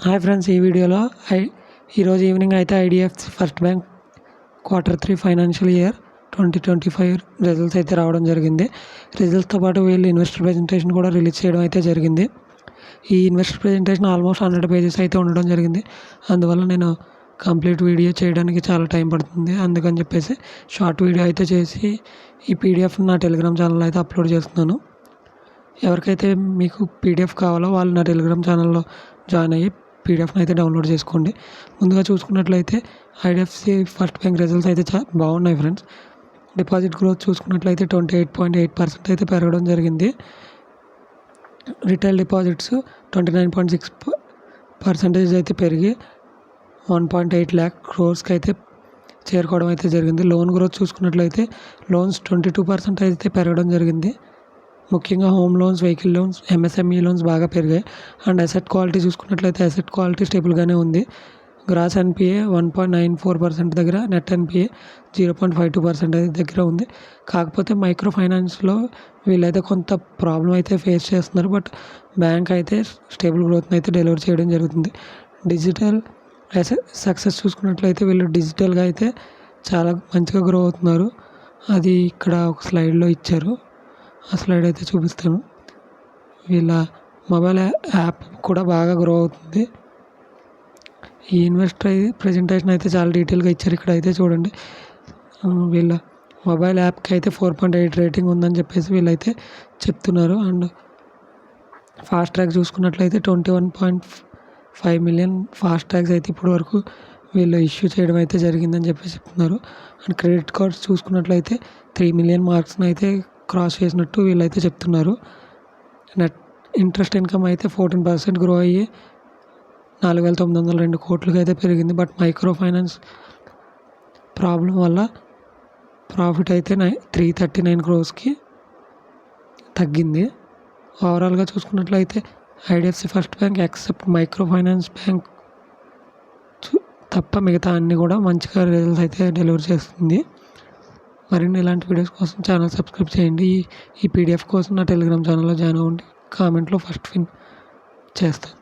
Hi friends, ఈ వీడియోలో ఈరోజు ఈవినింగ్ అయితే IDFC first bank Q3 financial year 2025 results అయితే రావడం జరిగింది. రిజల్ట్స్తో పాటు వీళ్ళు ఇన్వెస్టర్ ప్రెజెంటేషన్ కూడా రిలీజ్ చేయడం అయితే జరిగింది. ఈ ఇన్వెస్టర్ ప్రెజెంటేషన్ ఆల్మోస్ట్ 100 పేజెస్ అయితే ఉండడం జరిగింది. అందువల్ల నేను కంప్లీట్ వీడియో చేయడానికి చాలా టైం పడుతుంది. అందుకని చెప్పేసి షార్ట్ వీడియో అయితే చేసి ఈ పీడిఎఫ్ నా టెలిగ్రామ్ ఛానల్లో అయితే అప్లోడ్ చేస్తున్నాను. ఎవరికైతే మీకు పీడిఎఫ్ కావాలో వాళ్ళు నా టెలిగ్రామ్ ఛానల్లో జాయిన్ అయ్యి పీడిఎఫ్ని అయితే డౌన్లోడ్ చేసుకోండి. ముందుగా చూసుకున్నట్లయితే ఐడిఎఫ్సి ఫస్ట్ బ్యాంక్ రిజల్ట్స్ అయితే బాగున్నాయి ఫ్రెండ్స్. డిపాజిట్ గ్రోత్ చూసుకున్నట్లయితే 28.8% అయితే పెరగడం జరిగింది. రిటైల్ డిపాజిట్స్ 29.6% అయితే పెరిగి 1.8 lakh crores అయితే చేరుకోవడం అయితే జరిగింది. లోన్ గ్రోత్ చూసుకున్నట్లయితే లోన్స్ 22% అయితే పెరగడం జరిగింది. ముఖ్యంగా home loans, vehicle loans, MSME loans బాగా పెరిగాయి. అండ్ అసెట్ క్వాలిటీ చూసుకున్నట్లయితే అసెట్ క్వాలిటీ స్టేబుల్గానే ఉంది. గ్రాస్ ఎన్పిఏ 1.94% దగ్గర, నెట్ ఎన్పిఏ 0.52% దగ్గర ఉంది. కాకపోతే మైక్రో ఫైనాన్స్లో వీళ్ళైతే కొంత ప్రాబ్లం అయితే ఫేస్ చేస్తున్నారు. బట్ బ్యాంక్ అయితే స్టేబుల్ గ్రోత్ని అయితే డెలివర్ చేయడం జరుగుతుంది. డిజిటల్ సక్సెస్ చూసుకున్నట్లయితే వీళ్ళు డిజిటల్గా అయితే చాలా మంచిగా గ్రో అవుతున్నారు. అది ఇక్కడ ఒక స్లైడ్లో ఇచ్చారు. ఆ స్లైడ్ అయితే చూపిస్తాను. వీళ్ళ మొబైల్ యాప్ కూడా బాగా గ్రో అవుతుంది. ఈ ఇన్వెస్టర్ ప్రెజెంటేషన్ అయితే చాలా డీటెయిల్గా ఇచ్చారు. ఇక్కడ అయితే చూడండి, వీళ్ళ మొబైల్ యాప్కి అయితే 4.8 రేటింగ్ ఉందని చెప్పేసి వీళ్ళైతే చెప్తున్నారు. అండ్ ఫాస్ట్ ట్రాక్ చూసుకున్నట్లయితే 21.5 million ఫాస్ట్ ట్రాక్స్ అయితే ఇప్పటి వరకు వీళ్ళు ఇష్యూ చేయడం అయితే జరిగిందని చెప్పేసి చెప్తున్నారు. అండ్ క్రెడిట్ కార్డ్స్ చూసుకున్నట్లయితే 3 million మార్క్స్ని అయితే క్రాస్ చేసినట్టు వీళ్ళైతే చెప్తున్నారు. నెట్ ఇంట్రెస్ట్ ఇన్కమ్ అయితే 14% గ్రో అయ్యి 4,902 కోట్లకి అయితే పెరిగింది. బట్ మైక్రో ఫైనాన్స్ ప్రాబ్లం వల్ల ప్రాఫిట్ అయితే 339 crores తగ్గింది. ఓవరాల్గా చూసుకున్నట్లయితే IDFC first bank except micro finance bank తప్ప మిగతా అన్నీ కూడా మంచిగా రిజల్ట్స్ అయితే డెలివర్ చేస్తుంది. మరిన్ని ఇలాంటి వీడియోస్ కోసం ఛానల్ సబ్స్క్రైబ్ చేయండి. ఈ పీడిఎఫ్ కోసం నా టెలిగ్రామ్ ఛానల్లో జాయిన్ అవ్వండి. కామెంట్లో ఫస్ట్ విన్ చేస్తాను.